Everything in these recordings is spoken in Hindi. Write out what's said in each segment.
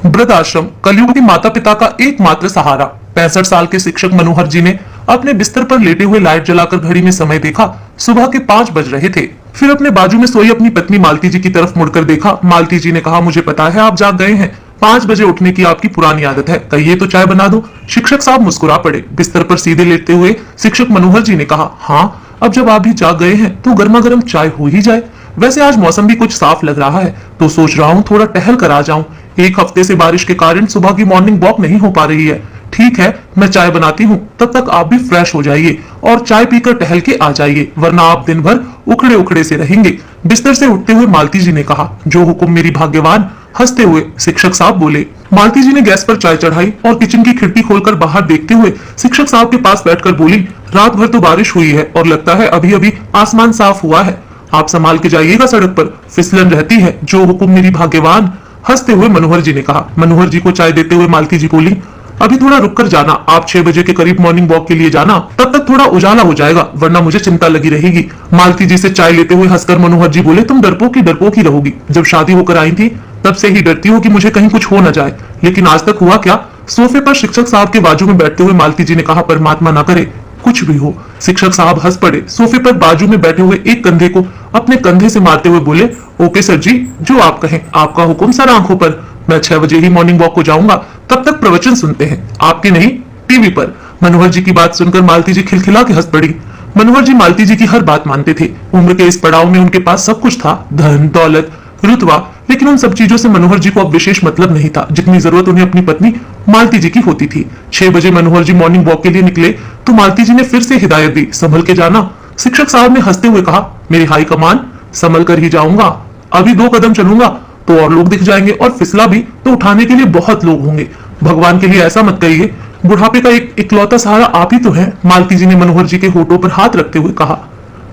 वृद्ध आश्रम कलयुग के माता पिता का एकमात्र सहारा। 65 साल के शिक्षक मनोहर जी ने अपने बिस्तर पर लेटे हुए लाइट जलाकर घड़ी में समय देखा। सुबह के 5 बज रहे थे। फिर अपने बाजू में सोई अपनी पत्नी मालती जी की तरफ मुड़कर देखा। मालती जी ने कहा, मुझे पता है आप जाग गए हैं। 5 बजे उठने की आपकी पुरानी आदत है, कहिए तो चाय बना दो। शिक्षक साहब मुस्कुरा पड़े। बिस्तर पर सीधे लेटते हुए शिक्षक मनोहर जी ने कहा, हाँ, अब जब आप भी जाग गए हैं तो गर्मा गर्म चाय हो ही जाए। वैसे आज मौसम भी कुछ साफ लग रहा है तो सोच रहा हूँ थोड़ा टहल कर आ जाऊं। एक हफ्ते से बारिश के कारण सुबह की मॉर्निंग वॉक नहीं हो पा रही है। ठीक है, मैं चाय बनाती हूँ, तब तक आप भी फ्रेश हो जाइए और चाय पीकर टहल के आ जाइए, वरना आप दिन भर उखड़े उखड़े से रहेंगे। बिस्तर से उठते हुए मालती जी ने कहा, जो हुक्म मेरी भाग्यवान। हंसते हुए शिक्षक साहब बोले। मालती जी ने गैस पर चाय चढ़ाई और किचन की खिड़की खोलकर बाहर देखते हुए शिक्षक साहब के पास बैठकर बोली, रात भर तो बारिश हुई है और लगता है अभी अभी आसमान साफ हुआ है। आप संभाल के जाइएगा, सड़क पर फिसलन रहती है। जो हुक्म मेरी भाग्यवान। हंसते हुए मनोहर जी ने कहा। मनोहर जी को चाय देते हुए मालती जी बोली, अभी थोड़ा रुक कर जाना, आप 6 बजे के करीब मॉर्निंग वॉक के लिए जाना, तब तक थोड़ा उजाला हो जाएगा, वरना मुझे चिंता लगी रहेगी। मालती जी से चाय लेते हुए हंसकर मनोहर जी बोले, तुम डरपोक ही रहोगी। जब शादी होकर आई थी तब से ही डरती हो कि मुझे कहीं कुछ हो न जाए, लेकिन आज तक हुआ क्या। सोफे पर शिक्षक साहब के बाजू में बैठते हुए मालती जी ने कहा, परमात्मा ना करे कुछ भी हो। शिक्षक साहब हंस पड़े। सोफे पर बाजू में बैठे हुए एक कंधे को अपने कंधे से मारते हुए बोले, ओके सर जी, जो आप कहें, आपका हुक्म सर आंखों पर। मैं 6 बजे ही मॉर्निंग वॉक को जाऊंगा, तब तक प्रवचन सुनते हैं, आपके नहीं टीवी पर। मनोहर जी की बात सुनकर मालती जी खिलखिला के हंस पड़ी। मनोहर जी मालती जी की हर बात मानते थे। उम्र के इस पड़ाव में उनके पास सब कुछ था, धन दौलत रुतबा, लेकिन उन सब चीजों से मनोहर जी को अब विशेष मतलब नहीं था जितनी जरूरत उन्हें अपनी पत्नी मालती जी की होती थी। 6 बजे मनोहर जी मॉर्निंग वॉक के लिए निकले तो मालती जी ने फिर से हिदायत दी, संभल के जाना। शिक्षक साहब ने हंसते हुए कहा, मेरी हाई कमान, संभल कर ही जाऊंगा। अभी 2 कदम चलूंगा तो और लोग दिख जाएंगे और फिसला भी तो उठाने के लिए बहुत लोग होंगे। भगवान के लिए ऐसा मत कहिए, बुढ़ापे का एक इकलौता सहारा आप ही तो है। मालती जी ने मनोहर जी के होठों पर हाथ रखते हुए कहा।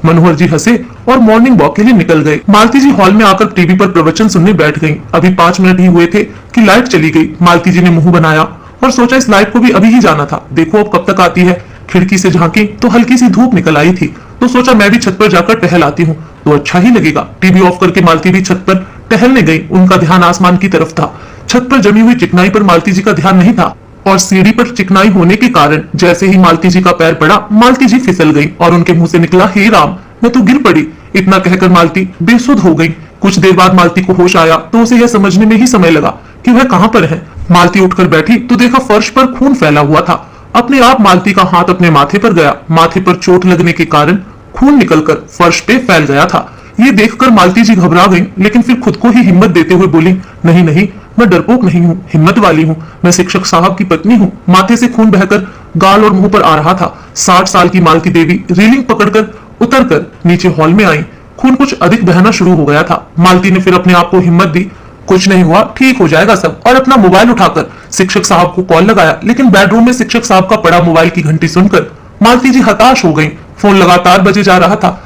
मनोहर जी हंसे और मॉर्निंग वॉक के लिए निकल गए। मालती जी हॉल में आकर टीवी पर प्रवचन सुनने बैठ गईं। अभी 5 मिनट ही हुए थे कि लाइट चली गई। मालती जी ने मुंह बनाया और सोचा इस लाइट को भी अभी ही जाना था, देखो अब कब तक आती है। खिड़की से झांकी तो हल्की सी धूप निकल आई थी, तो सोचा मैं भी छत पर जाकर टहल आती हूँ तो अच्छा ही लगेगा। टीवी ऑफ करके मालती भी छत पर टहलने गई। उनका ध्यान आसमान की तरफ था। छत पर जमी हुई चिकनाई पर मालती जी का ध्यान नहीं था और सीढ़ी पर चिकनाई होने के कारण जैसे ही मालती जी का पैर पड़ा, मालती जी फिसल गई और उनके मुंह से निकला, हे राम, मैं तो गिर पड़ी। इतना कहकर मालती बेसुध हो गई। कुछ देर बाद मालती को होश आया तो उसे यह समझने में ही समय लगा कि वह कहां पर है। मालती उठकर बैठी तो देखा फर्श पर खून फैला हुआ था। अपने आप मालती का हाथ अपने माथे पर गया। माथे पर चोट लगने के कारण खून निकलकर फर्श पे फैल गया था। ये देखकर मालती जी घबरा गई, लेकिन फिर खुद को ही हिम्मत देते हुए बोली, नहीं नहीं, मैं डरपोक नहीं हूँ, हिम्मत वाली हूँ। मैं शिक्षक साहब की पत्नी हूँ। माथे से खून बहकर गाल और मुंह पर आ रहा था। 60 साल की मालती देवी रेलिंग पकड़कर उतरकर नीचे हॉल में आई। खून कुछ अधिक बहना शुरू हो गया था। मालती ने फिर अपने आप को हिम्मत दी, कुछ नहीं हुआ, ठीक हो जाएगा सब, और अपना मोबाइल उठाकर शिक्षक साहब को कॉल लगाया। लेकिन बेडरूम में शिक्षक साहब का पड़ा मोबाइल की घंटी सुनकर मालती जी हताश हो गई। फोन लगातार बजे जा रहा था।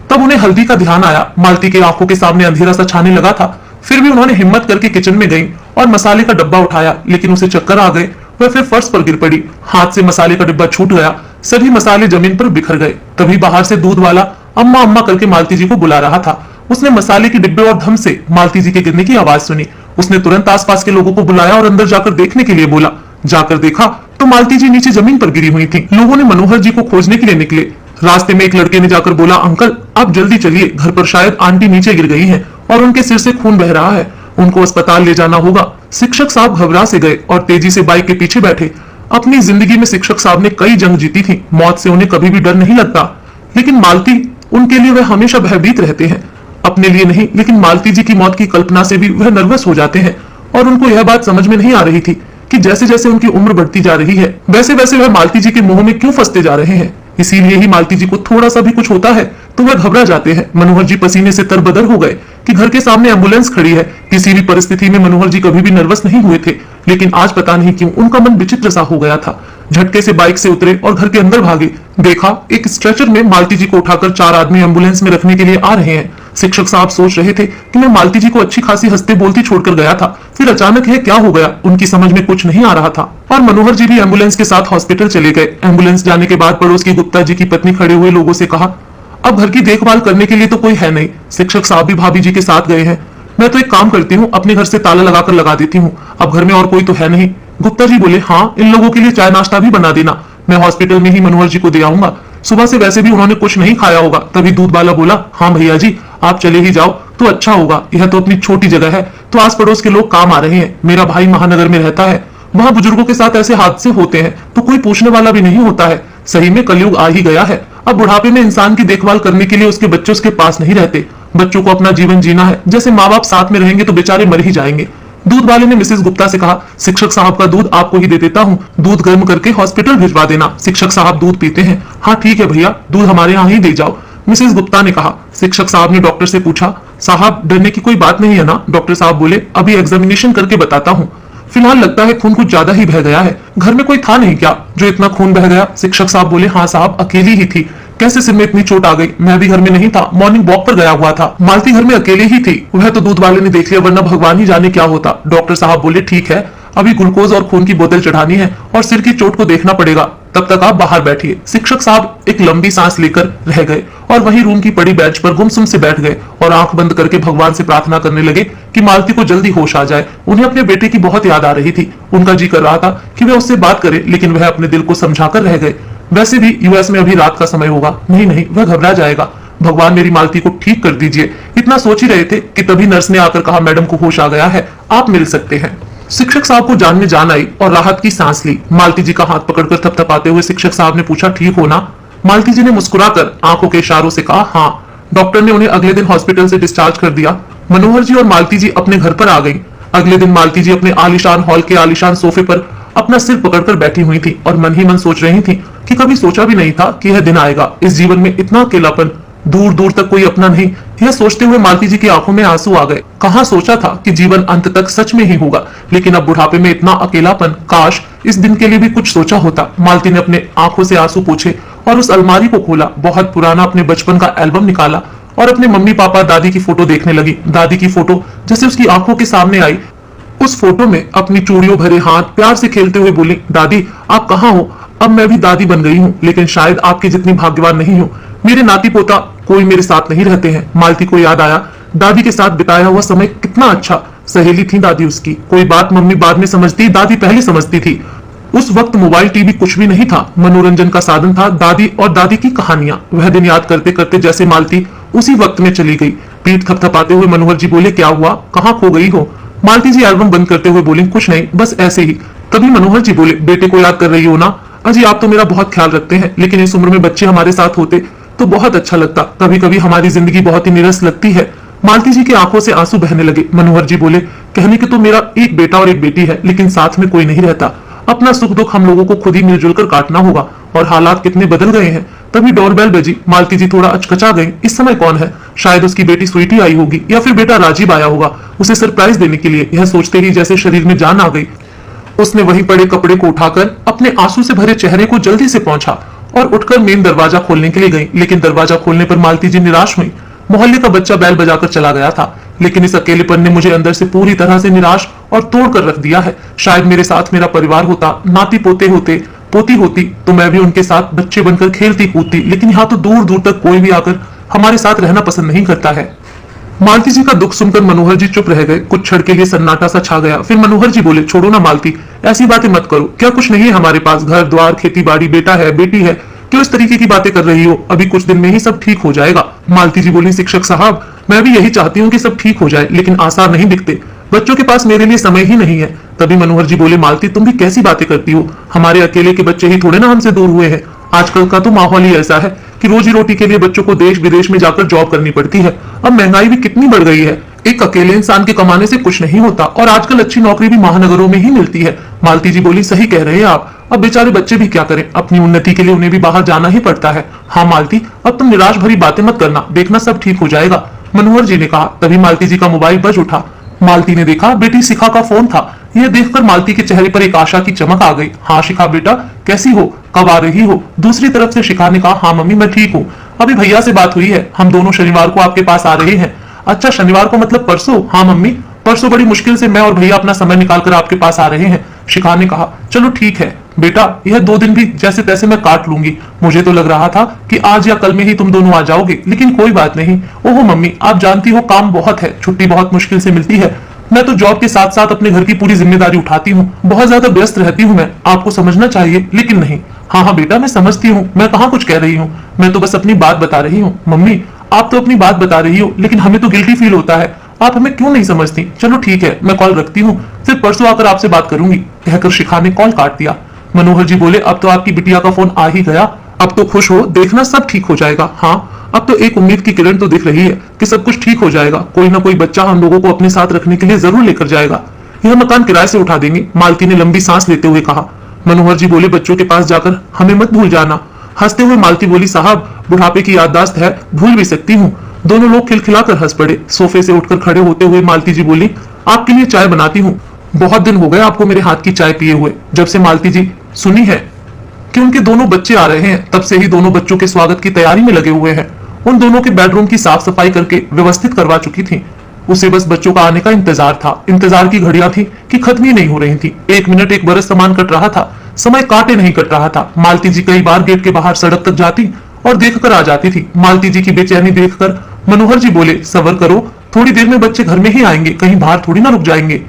तब उन्हें हल्दी का ध्यान आया। मालती के आंखों के सामने अंधेरा सा छाने लगा था। फिर भी उन्होंने हिम्मत करके किचन में गई और मसाले का डब्बा उठाया, लेकिन उसे चक्कर आ गए। वह फिर फर्श पर गिर पड़ी। हाथ से मसाले का डिब्बा छूट गया। सभी मसाले जमीन पर बिखर गए। तभी बाहर से दूध वाला अम्मा अम्मा करके मालती जी को बुला रहा था। उसने मसाले के डिब्बे और धम से मालती जी के गिरने की आवाज सुनी। उसने तुरंत आसपास के लोगों को बुलाया और अंदर जाकर देखने के लिए बोला। जाकर देखा तो मालती जी नीचे जमीन पर गिरी हुई थी। लोगों ने मनोहर जी को खोजने के लिए निकले। रास्ते में एक लड़के ने जाकर बोला, अंकल आप जल्दी चलिए, घर पर शायद आंटी नीचे गिर गई हैं और उनके सिर से खून बह रहा है, उनको अस्पताल ले जाना होगा। शिक्षक साहब घबरा से गए और तेजी से बाइक के पीछे बैठे। अपनी जिंदगी में शिक्षक साहब ने कई जंग जीती थी। मौत से उन्हें कभी भी डर नहीं लगता, लेकिन मालती, उनके लिए वह हमेशा भयभीत रहते हैं। अपने लिए नहीं, लेकिन मालती जी की मौत की कल्पना से भी वह नर्वस हो जाते हैं। और उनको यह बात समझ में नहीं आ रही थी कि जैसे जैसे उनकी उम्र बढ़ती जा रही है, वैसे वैसे वह मालती जी के मुंह में क्यों फंसते जा रहे हैं। इसीलिए ही मालती जी को थोड़ा सा भी कुछ होता है तो वह घबरा जाते हैं। मनोहर जी पसीने से तरबदर हो गए कि घर के सामने एम्बुलेंस खड़ी है। किसी भी परिस्थिति में मनोहर जी कभी भी नर्वस नहीं हुए थे, लेकिन आज पता नहीं क्यों उनका मन विचित्र सा हो गया था। झटके से बाइक से उतरे और घर के अंदर भागे। देखा एक स्ट्रेचर में मालती जी को उठाकर 4 आदमी एम्बुलेंस में रखने के लिए आ रहे हैं। शिक्षक साहब सोच रहे थे कि मैं मालती जी को अच्छी खासी हंसते बोलती छोड़कर गया था, फिर अचानक यह क्या हो गया, उनकी समझ में कुछ नहीं आ रहा था। और मनोहर जी भी एम्बुलेंस के साथ हॉस्पिटल चले गए। एम्बुलेंस जाने के बाद पड़ोस की गुप्ता जी की पत्नी खड़े हुए लोगों से कहा, अब घर की देखभाल करने के लिए तो कोई है नहीं, शिक्षक साहब भी भाभी जी के साथ गए हैं। मैं तो एक काम करती हूँ, अपने घर से ताला लगाकर लगा देती हूँ, अब घर में और कोई तो है नहीं। गुप्ता जी बोले, हाँ, इन लोगों के लिए चाय नाश्ता भी बना देना, मैं हॉस्पिटल में ही मनोहर जी को दे आऊंगा, सुबह से वैसे भी उन्होंने कुछ नहीं खाया होगा। तभी दूध वाला बोला, हाँ भैया जी, आप चले ही जाओ तो अच्छा होगा, यह तो अपनी छोटी जगह है, तो आस पड़ोस के लोग काम आ रहे हैं, मेरा भाई महानगर में रहता है, वहां बुजुर्गों के साथ ऐसे हादसे होते हैं तो कोई पूछने वाला भी नहीं होता है। सही में कलयुग आ ही गया है, अब बुढ़ापे में इंसान की देखभाल करने के लिए उसके बच्चे उसके पास नहीं रहते। बच्चों को अपना जीवन जीना है, जैसे माँ बाप साथ में रहेंगे तो बेचारे मर ही जाएंगे। दूध वाले ने मिसेस गुप्ता से कहा, शिक्षक साहब का दूध आपको ही दे देता हूँ, दूध गर्म करके हॉस्पिटल भिजवा देना, शिक्षक साहब दूध पीते हैं। हाँ ठीक है भैया, दूध हमारे यहाँ ही दे जाओ, मिसेस गुप्ता ने कहा। शिक्षक साहब ने डॉक्टर से पूछा, साहब डरने की कोई बात नहीं है ना? डॉक्टर साहब बोले, अभी एग्जामिनेशन करके बताता हूँ, फिलहाल लगता है खून कुछ ज्यादा ही बह गया है। घर में कोई था नहीं क्या जो इतना खून बह गया? शिक्षक साहब बोले, हाँ साहब, अकेली ही थी। कैसे सिर में इतनी चोट आ गई? मैं भी घर में नहीं था, मॉर्निंग वॉक पर गया हुआ था। मालती घर में अकेले ही थी, वह तो दूध वाले ने देख लिया, वरना भगवान ही जाने क्या होता। डॉक्टर साहब बोले, ठीक है, अभी ग्लूकोज और खून की बोतल चढ़ानी है और सिर की चोट को देखना पड़ेगा, तब तक आप बाहर बैठिए। शिक्षक साहब एक लंबी सांस लेकर रह गए और वहीं रूम की पड़ी बेंच पर गुमसुम से बैठ गए और आंख बंद करके भगवान से प्रार्थना करने लगे कि मालती को जल्दी होश आ जाए। उन्हें अपने बेटे की बहुत याद आ रही थी, उनका जी कर रहा था कि वे उससे बात करें, लेकिन वह अपने दिल को समझाकर रह गए। वैसे भी यूएस में अभी रात का समय होगा, नहीं, वह घबरा जाएगा। भगवान मेरी मालती को ठीक कर दीजिए, इतना सोच ही रहे थे कि तभी नर्स ने आकर कहा, मैडम को होश आ गया है, आप मिल सकते हैं। शिक्षक साहब को जान में जान आई और राहत की सांस ली। मालती जी का हाथ पकड़कर थपथपाते हुए शिक्षक साहब ने पूछा, ठीक हो ना? मालती जी ने मुस्कुराकर आंखों के इशारों से कहा, हाँ। डॉक्टर ने उन्हें अगले दिन हॉस्पिटल से डिस्चार्ज कर दिया। मनोहर जी और मालती जी अपने घर पर आ गई। अगले दिन मालती जी अपने आलीशान हॉल के आलीशान सोफे पर अपना सिर पकड़कर बैठी हुई थी और मन ही मन सोच रही थी कि कभी सोचा भी नहीं था कि यह दिन आएगा, इस जीवन में इतना अकेलापन, दूर दूर तक कोई अपना नहीं। यह सोचते हुए मालती जी की आंखों में आंसू आ गए। कहां सोचा था कि जीवन अंत तक सच में ही होगा, लेकिन अब बुढ़ापे में इतना अकेलापन, काश इस दिन के लिए भी कुछ सोचा होता। मालती ने अपने आंखों से आंसू पोंछे और उस अलमारी को खोला, बहुत पुराना अपने बचपन का एल्बम निकाला और अपने मम्मी पापा दादी की फोटो देखने लगी। दादी की फोटो जैसे उसकी आंखों के सामने आई, उस फोटो में अपनी चूड़ियों भरे हाथ प्यार से खेलते हुए बोली, दादी आप कहाँ हो? अब मैं भी दादी बन गई हूँ, लेकिन शायद आपके जितनी भाग्यवान नहीं हूँ। मेरे नाती पोता कोई मेरे साथ नहीं रहते हैं। मालती को याद आया, दादी के साथ बिताया हुआ समय कितना अच्छा, सहेली थी दादी उसकी। कोई बात मम्मी बाद में समझती, दादी पहले समझती थी। उस वक्त मोबाइल टीवी कुछ भी नहीं था, मनोरंजन का साधन था दादी और दादी की कहानियां। वह दिन याद करते करते जैसे मालती उसी वक्त में चली गई। पीठ थपथपाते हुए मनोहर जी बोले, क्या हुआ, कहाँ खो गई हो? मालती जी एल्बम बंद करते हुए बोली, कुछ नहीं, बस ऐसे ही। तभी मनोहर जी बोले, बेटे को याद कर रही हो ना? अजी आप तो मेरा बहुत ख्याल रखते हैं, लेकिन इस उम्र में बच्चे हमारे साथ होते तो बहुत अच्छा लगता। कभी कभी हमारी जिंदगी बहुत ही निरस लगती है। मालती जी की आंखों से आंसू बहने लगे। मनोहर जी बोले, कहने के तो मेरा एक बेटा और एक बेटी है, लेकिन साथ में कोई नहीं रहता। अपना सुख दुख हम लोगों को खुद ही मिलजुल कर काटना होगा, और हालात कितने बदल गए हैं। तभी डोरबेल बजी। मालती जी थोड़ा अचकचा गई। इस समय कौन है? शायद उसकी बेटी स्वीटी आई होगी या फिर बेटा राजीव आया होगा उसे सरप्राइज देने के लिए। यह सोचते ही जैसे शरीर में जान आ गई। उसने वहीं पड़े कपड़े को उठाकर अपने आंसू से भरे चेहरे को जल्दी से पोंछा और उठकर मेन दरवाजा खोलने के लिए गई, लेकिन दरवाजा खोलने पर मालती जी निराश हुई। मोहल्ले का बच्चा बैल बजाकर चला गया था, लेकिन इस अकेलेपन ने मुझे अंदर से पूरी तरह से निराश और तोड़ कर रख दिया है। शायद मेरे साथ मेरा परिवार होता, नाती पोते होते, पोती होती, तो मैं भी उनके साथ बच्चे बनकर खेलती कूदती, लेकिन यहाँ तो दूर दूर तक कोई भी आकर हमारे साथ रहना पसंद नहीं करता है। मालती जी का दुख सुनकर मनोहर जी चुप रह गए। कुछ क्षण के लिए सन्नाटा सा छा गया। फिर मनोहर जी बोले, छोड़ो ना मालती, ऐसी बातें मत करो। क्या कुछ नहीं है हमारे पास? घर द्वार, खेती बाड़ी, बेटा है, बेटी है, क्यों इस तरीके की बातें कर रही हो? अभी कुछ दिन में ही सब ठीक हो जाएगा। मालती जी बोली, शिक्षक साहब मैं भी यही चाहती हूँ कि सब ठीक हो जाए, लेकिन आसार नहीं दिखते। बच्चों के पास मेरे लिए समय ही नहीं है। तभी मनोहर जी बोले, मालती तुम भी कैसी बातें करती हो? हमारे अकेले के बच्चे ही थोड़े ना हमसे दूर हुए हैं। आजकल का तो माहौल ही ऐसा है कि रोजी रोटी के लिए बच्चों को देश विदेश में जाकर जॉब करनी पड़ती है। अब महंगाई भी कितनी बढ़ गई है, एक अकेले इंसान के कमाने से कुछ नहीं होता, और आजकल अच्छी नौकरी भी महानगरों में ही मिलती है। मालती जी बोली, सही कह रहे हैं आप, अब बेचारे बच्चे भी क्या करें, अपनी उन्नति के लिए उन्हें भी बाहर जाना ही पड़ता है। हाँ मालती, अब तुम निराश भरी बातें मत करना, देखना सब ठीक हो जाएगा, मनोहर जी ने कहा। तभी मालती जी का मोबाइल बज उठा। मालती ने देखा बेटी शिखा का फोन था। यह देखकर मालती के चेहरे पर एक आशा की चमक आ गई। हाँ शिखा बेटा, कैसी हो, कब आ रही हो? दूसरी तरफ से शिखा ने कहा, हाँ मम्मी मैं ठीक हूँ, अभी भैया से बात हुई है, हम दोनों शनिवार को आपके पास आ रहे हैं। अच्छा शनिवार को मतलब परसों? हाँ मम्मी, परसों बड़ी मुश्किल से मैं और भैया अपना समय निकालकर आपके पास आ रहे हैं। शिखा ने कहा, चलो ठीक है बेटा, यह 2 दिन भी जैसे तैसे मैं काट लूंगी। मुझे तो लग रहा था कि आज या कल में ही तुम दोनों आ जाओगे, लेकिन कोई बात नहीं। ओहो मम्मी, आप जानती हो काम बहुत है, छुट्टी बहुत मुश्किल से मिलती है। मैं तो जॉब के साथ साथ अपने घर की पूरी जिम्मेदारी उठाती हूँ, बहुत ज्यादा व्यस्त रहती हूँ मैं, आपको समझना चाहिए। लेकिन नहीं। हाँ हाँ बेटा, मैं समझती हूँ, मैं कहाँ कुछ कह रही हूँ, मैं तो बस अपनी बात बता रही हूँ। मम्मी, आप तो अपनी बात बता रही हो, लेकिन हमें तो गिल्टी फील होता है, आप हमें क्यों नहीं समझती। चलो ठीक है, मैं कॉल रखती हूँ, फिर परसों आकर आपसे बात करूंगी, कहकर शिखा ने कॉल काट दिया। मनोहर जी बोले, अब तो आपकी बिटिया का फोन आ ही गया, अब तो खुश हो, देखना सब ठीक हो जाएगा। हाँ, अब तो एक उम्मीद की किरण तो दिख रही है कि सब कुछ ठीक हो जाएगा, कोई ना कोई बच्चा हम लोगों को अपने साथ रखने के लिए जरूर लेकर जाएगा। यह मकान किराए से उठा देंगे, मालती ने लंबी सांस लेते हुए कहा। मनोहर जी बोले, बच्चों के पास जाकर हमें मत भूल जाना। हंसते हुए मालती बोली, साहब बुढ़ापे की याददाश्त है, भूल भी सकती हूँ। दोनों लोग खिलखिलाकर हंस पड़े। सोफे से उठकर खड़े होते हुए मालती जी बोली, आपके लिए चाय बनाती हूँ, बहुत दिन हो गए आपको मेरे हाथ की चाय पिए हुए। जब से मालती जी सुनी है कि उनके दोनों बच्चे आ रहे हैं, तब से ही दोनों बच्चों के स्वागत की तैयारी में लगे हुए हैं। उन दोनों के बेडरूम की साफ सफाई करके व्यवस्थित करवा चुकी थी। उसे बस बच्चों का आने का इंतजार था। इंतजार की घड़ियां थी कि खत्म ही नहीं हो रही थी। 1 मिनट 1 बरस समान कट रहा था, समय काटे नहीं कट रहा था। मालती जी कई बार गेट के बाहर सड़क तक जाती और देखकर आ जाती थी। मालती जी की बेचैनी देखकर मनोहर जी बोले, सबर करो, थोड़ी देर में बच्चे घर में ही आएंगे, कहीं बाहर थोड़ी ना रुक जाएंगे।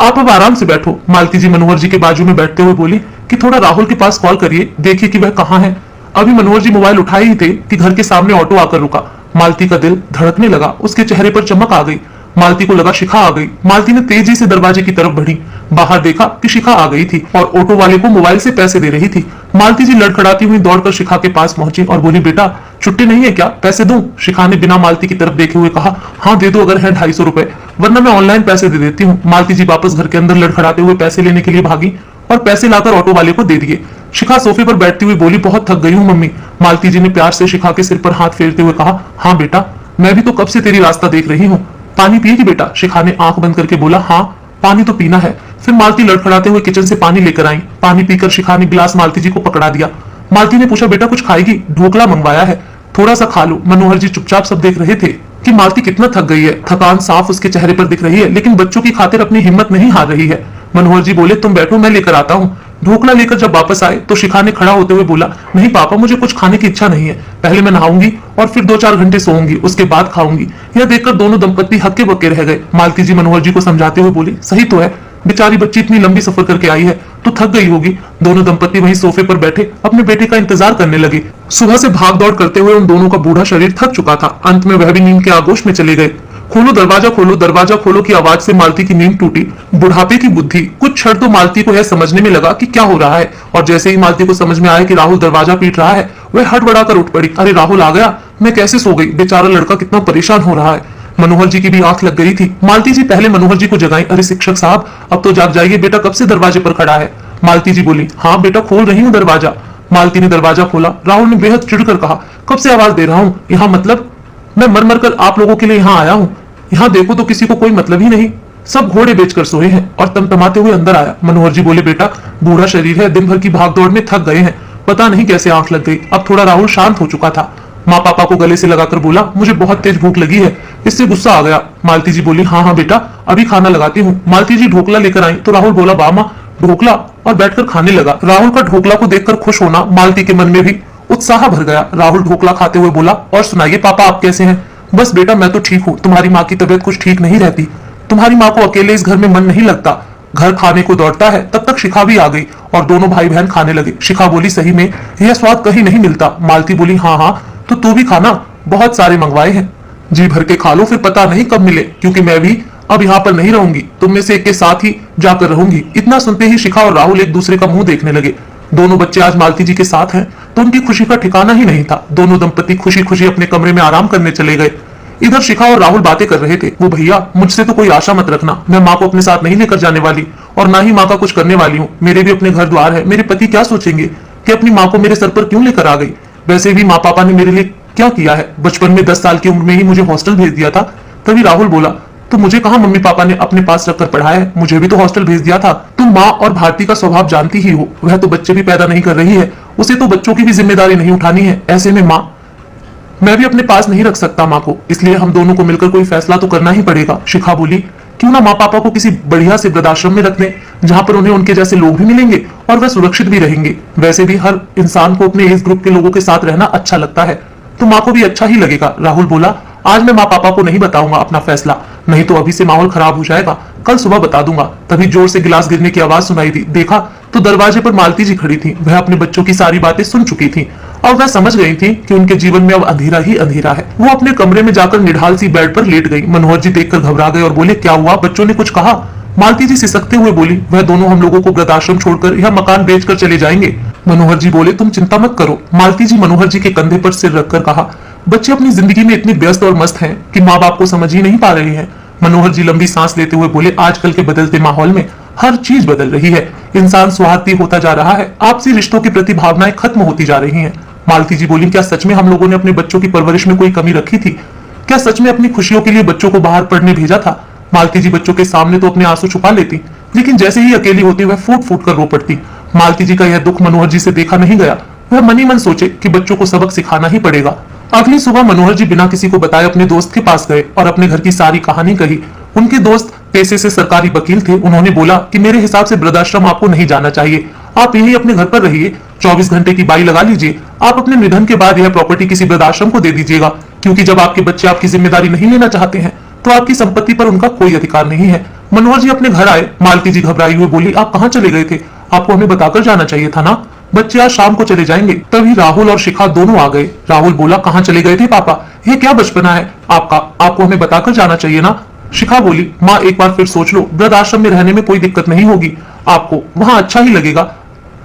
आप अब आराम से बैठो। मालती जी मनोहर जी के बाजू में बैठते हुए बोली कि थोड़ा राहुल के पास कॉल करिए, देखिए कि वह कहाँ है। अभी मनोहर जी मोबाइल उठाए ही थे कि घर के सामने ऑटो आकर रुका। मालती का दिल धड़कने लगा, उसके चेहरे पर चमक आ गई। मालती को लगा शिखा आ गई। मालती ने तेजी से दरवाजे की तरफ बढ़ी, बाहर देखा कि शिखा आ गई थी और ऑटो वाले को मोबाइल से पैसे दे रही थी। मालती जी लड़खड़ाती हुई दौड़कर शिखा के पास पहुंची और बोली, बेटा छुट्टी नहीं है क्या, पैसे दूं? शिखा ने बिना मालती की तरफ देखे हुए कहा, हाँ दे दो, अगर है 250 रुपए, वरना मैं ऑनलाइन पैसे दे देती हूँ। मालती जी वापस घर के अंदर लड़खड़ाते हुए पैसे लेने के लिए भागी और पैसे लाकर ऑटो वाले को दे दिए। शिखा सोफे पर बैठती हुई बोली, बहुत थक गई हूँ मम्मी। मालती जी ने प्यार से शिखा के सिर पर हाथ फेरते हुए कहा, हाँ बेटा, मैं भी तो कब से तेरी रास्ता देख रही हूँ, पानी पिएगी बेटा? शिखा ने आंख बंद करके बोला, हाँ पानी तो पीना है। फिर मालती लड़खड़ाते हुए किचन से पानी लेकर आई। पानी पीकर शिखा ने गिलास मालती जी को पकड़ा दिया। मालती ने पूछा, बेटा कुछ खाएगी? ढोकला मंगवाया है, थोड़ा सा खा लो। मनोहर जी चुपचाप सब देख रहे थे कि मालती कितना थक गई है। थकान साफ उसके चेहरे पर दिख रही है, लेकिन बच्चों की खातिर अपनी हिम्मत नहीं हार रही है। मनोहर जी बोले, तुम बैठो, मैं लेकर आता हूँ। ढोकला लेकर जब वापस आए तो शिखा ने खड़ा होते हुए बोला, नहीं पापा, मुझे कुछ खाने की इच्छा नहीं है, पहले मैं नहाऊंगी और फिर 2-4 घंटे सोऊंगी, उसके बाद खाऊंगी। यह देखकर दोनों दंपत्ति हक्के बक्के रह गए। मालती जी मनोहर जी को समझाते हुए बोली, सही तो है, बेचारी बच्ची इतनी लंबी सफर करके आई है तो थक गई होगी। दोनों दंपत्ति वहीं सोफे पर बैठे अपने बेटे का इंतजार करने लगे। सुबह से भाग दौड़ करते हुए उन दोनों का बूढ़ा शरीर थक चुका था। अंत में वह भी नींद के आगोश में चले गए। खोलो दरवाजा खोलो की आवाज से मालती की नींद टूटी। बुढ़ापे की बुद्धि। कुछ क्षण तो मालती को यह समझने में लगा कि क्या हो रहा है, और जैसे ही मालती को समझ में आया कि राहुल दरवाजा पीट रहा है, वह हड़बड़ाकर उठ पड़ी। अरे राहुल आ गया, मैं कैसे सो गई, बेचारा लड़का कितना परेशान हो रहा है। मनोहर जी की भी आंख लग गई थी। मालती जी पहले मनोहर जी को जगाई। अरे शिक्षक साहब, अब तो जाग जाइए, बेटा कब से दरवाजे पर खड़ा है। मालती जी बोली, हाँ बेटा खोल रही हूँ दरवाजा। मालती ने दरवाजा खोला। राहुल ने बेहद चिढ़कर कहा, कब से आवाज दे रहा हूँ, यहाँ मतलब मैं मर मर कर आप लोगों के लिए यहाँ आया हूँ, यहाँ देखो तो किसी को कोई मतलब ही नहीं, सब घोड़े बेचकर सोए हैं। और तमतमाते हुए अंदर आया। मनोहर जी बोले, बेटा बूढ़ा शरीर है, दिन भर की भाग दौड़ में थक गए हैं, पता नहीं कैसे आंख लग गई। अब थोड़ा राहुल शांत हो चुका था। माँ पापा को गले से लगाकर बोला, मुझे बहुत तेज भूख लगी है। इससे गुस्सा आ गया। मालती जी बोली, हाँ हाँ बेटा, अभी खाना लगाती हूँ। मालती जी ढोकला लेकर आई तो राहुल बोला, वाह माँ, ढोकला, और बैठकर खाने लगा। राहुल का ढोकला को देखकर खुश होना मालती के मन में भी उत्साह भर गया। राहुल ढोकला खाते हुए बोला, और सुनाइए पापा, आप कैसे हैं? बस बेटा मैं तो ठीक हूँ, तुम्हारी माँ की तबीयत कुछ ठीक नहीं रहती। तुम्हारी माँ को अकेले इस घर में मन नहीं लगता, घर खाने को दौड़ता है। तब तक शिखा भी आ गई और दोनों भाई बहन खाने लगे। शिखा बोली, सही में यह स्वाद कहीं नहीं मिलता। मालती बोली, हाँ हाँ, तो तू भी खाना, बहुत सारे मंगवाए हैं, जी भर के खा लो, फिर पता नहीं कब मिले, क्योंकि मैं भी अब यहाँ पर नहीं रहूंगी, तुम में से एक के साथ ही जाकर रहूंगी। इतना सुनते ही शिखा और राहुल एक दूसरे का मुंह देखने लगे। दोनों बच्चे आज मालती जी के साथ हैं तो उनकी खुशी का ठिकाना ही नहीं था। दोनों दंपति खुशी खुशी अपने कमरे में आराम करने चले गए। इधर शिखा और राहुल बातें कर रहे थे। वो, भैया मुझसे तो कोई आशा मत रखना, मैं माँ को अपने साथ नहीं लेकर जाने वाली और ना ही माँ का कुछ करने वाली हूँ। मेरे भी अपने घर द्वार है, मेरे पति क्या सोचेंगे कि अपनी माँ को मेरे सर पर क्यों लेकर आ गई। वैसे भी माँ पापा ने मेरे लिए क्या किया है, बचपन में 10 साल की उम्र में ही मुझे हॉस्टल भेज दिया था। तभी राहुल बोला, तो मुझे कहा मम्मी पापा ने अपने पास रखकर पढ़ाया है, मुझे भी तो हॉस्टल भेज दिया था। तुम माँ और भारती का स्वभाव जानती ही हो, वह तो बच्चे भी पैदा नहीं कर रही है, उसे तो बच्चों की भी जिम्मेदारी नहीं उठानी है। ऐसे में माँ, मैं भी अपने पास नहीं रख सकता माँ को, इसलिए हम दोनों को मिलकर कोई फैसला तो करना ही पड़ेगा। शिखा बोली, क्यों ना माँ पापा को किसी बढ़िया से वृद्धाश्रम में रख दें, जहाँ पर उन्हें उनके जैसे लोग भी मिलेंगे और वह सुरक्षित भी रहेंगे। वैसे भी हर इंसान को अपने एज ग्रुप के लोगों के साथ रहना अच्छा लगता है, तो माँ को भी अच्छा ही लगेगा। राहुल बोला, आज मैं माँ पापा को नहीं बताऊंगा अपना फैसला, नहीं तो अभी से माहौल खराब हो जाएगा, कल सुबह बता दूंगा। तभी जोर से गिलास गिरने की आवाज सुनाई दी। देखा तो दरवाजे पर मालती जी खड़ी थी। वह अपने बच्चों की सारी बातें सुन चुकी थी और वह समझ गई थी कि उनके जीवन में अब अंधेरा ही अंधेरा है। वो अपने कमरे में जाकर निढाल सी बेड पर लेट गई। मनोहर जी देखकर घबरा गए और बोले, क्या हुआ, बच्चों ने कुछ कहा? मालती जी सिसकते हुए बोली, वह दोनों हम लोगों को वृद्धाश्रम छोड़कर यह मकान बेचकर चले जाएंगे। मनोहर जी बोले, तुम चिंता मत करो। मालती जी मनोहर जी के कंधे पर सिर रखकर कहा, बच्चे अपनी जिंदगी में इतने व्यस्त और मस्त हैं कि माँ बाप को समझ ही नहीं पा रहे हैं। मनोहर जी लंबी सांस लेते हुए बोले, आजकल के बदलते माहौल में हर चीज बदल रही है, इंसान स्वार्थी होता जा रहा है, आपसी रिश्तों के प्रति भावनाएं खत्म होती जा रही हैं। मालती जी बोली, क्या सच में हम लोगों ने अपने बच्चों की परवरिश में कोई कमी रखी थी? क्या सच में अपनी खुशियों के लिए बच्चों को बाहर पढ़ने भेजा था? मालती जी बच्चों के सामने तो अपने आंसू छुपा लेती, लेकिन जैसे ही अकेली होती वह फूट फूट कर रो पड़ती। मालती जी का यह दुख मनोहर जी से देखा नहीं गया। वह मन ही मन सोचे कि बच्चों को सबक सिखाना ही पड़ेगा। अगली सुबह मनोहर जी बिना किसी को बताए अपने दोस्त के पास गए और अपने घर की सारी कहानी कही। उनके दोस्त पेशे से सरकारी वकील थे। उन्होंने बोला कि मेरे हिसाब से वृद्धाश्रम आपको नहीं जाना चाहिए, आप यही अपने घर पर रहिए, 24 घंटे की बाई लगा लीजिए। आप अपने निधन के बाद यह प्रॉपर्टी किसी वृद्धाश्रम को दे दीजिएगा, क्योंकि जब आपके बच्चे आपकी जिम्मेदारी नहीं लेना चाहते हैं तो आपकी संपत्ति पर उनका कोई अधिकार नहीं है। मनोहर जी अपने घर आए। मालती जी घबराई हुए बोली, आप कहाँ चले गए थे? आपको हमें बताकर जाना चाहिए था ना, बच्चे आज शाम को चले जाएंगे। तभी राहुल और शिखा दोनों आ गए। राहुल बोला, कहाँ चले गए थे पापा? ये क्या बचपना है आपका, आपको हमें बताकर जाना चाहिए ना। शिखा बोली, माँ एक बार फिर सोच लो, वृद्धाश्रम में रहने में कोई दिक्कत नहीं होगी, आपको वहां अच्छा ही लगेगा।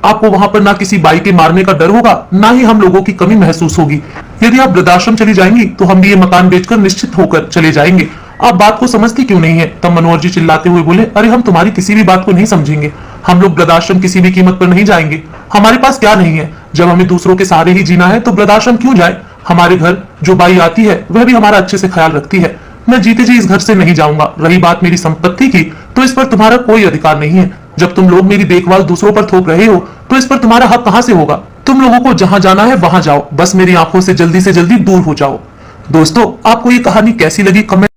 आपको वहां पर ना किसी बाई के मारने का डर होगा, ना ही हम लोगों की कमी महसूस होगी। यदि आप वृद्धाश्रम चली जाएंगी तो हम भी ये मकान बेचकर निश्चित होकर चले जाएंगे। आप बात को समझती क्यों नहीं है? तब मनोहर जी चिल्लाते हुए बोले, अरे हम तुम्हारी किसी भी बात को नहीं समझेंगे, हम लोग वृद्धाश्रम किसी भी कीमत पर नहीं जाएंगे। हमारे पास क्या नहीं है? जब हमें दूसरों के सहारे ही जीना है तो वृद्धाश्रम क्यों जाए? हमारे घर जो बाई आती है वह भी हमारा अच्छे से ख्याल रखती है। मैं जीते जी इस घर से नहीं जाऊंगा। रही बात मेरी संपत्ति की, तो इस पर तुम्हारा कोई अधिकार नहीं है। जब तुम लोग मेरी देखभाल दूसरों पर थोप रहे हो तो इस पर तुम्हारा हक कहां से होगा? तुम लोगों को जहां जाना है वहां जाओ, बस मेरी आंखों से जल्दी दूर हो जाओ। दोस्तों, आपको ये कहानी कैसी लगी कमेंट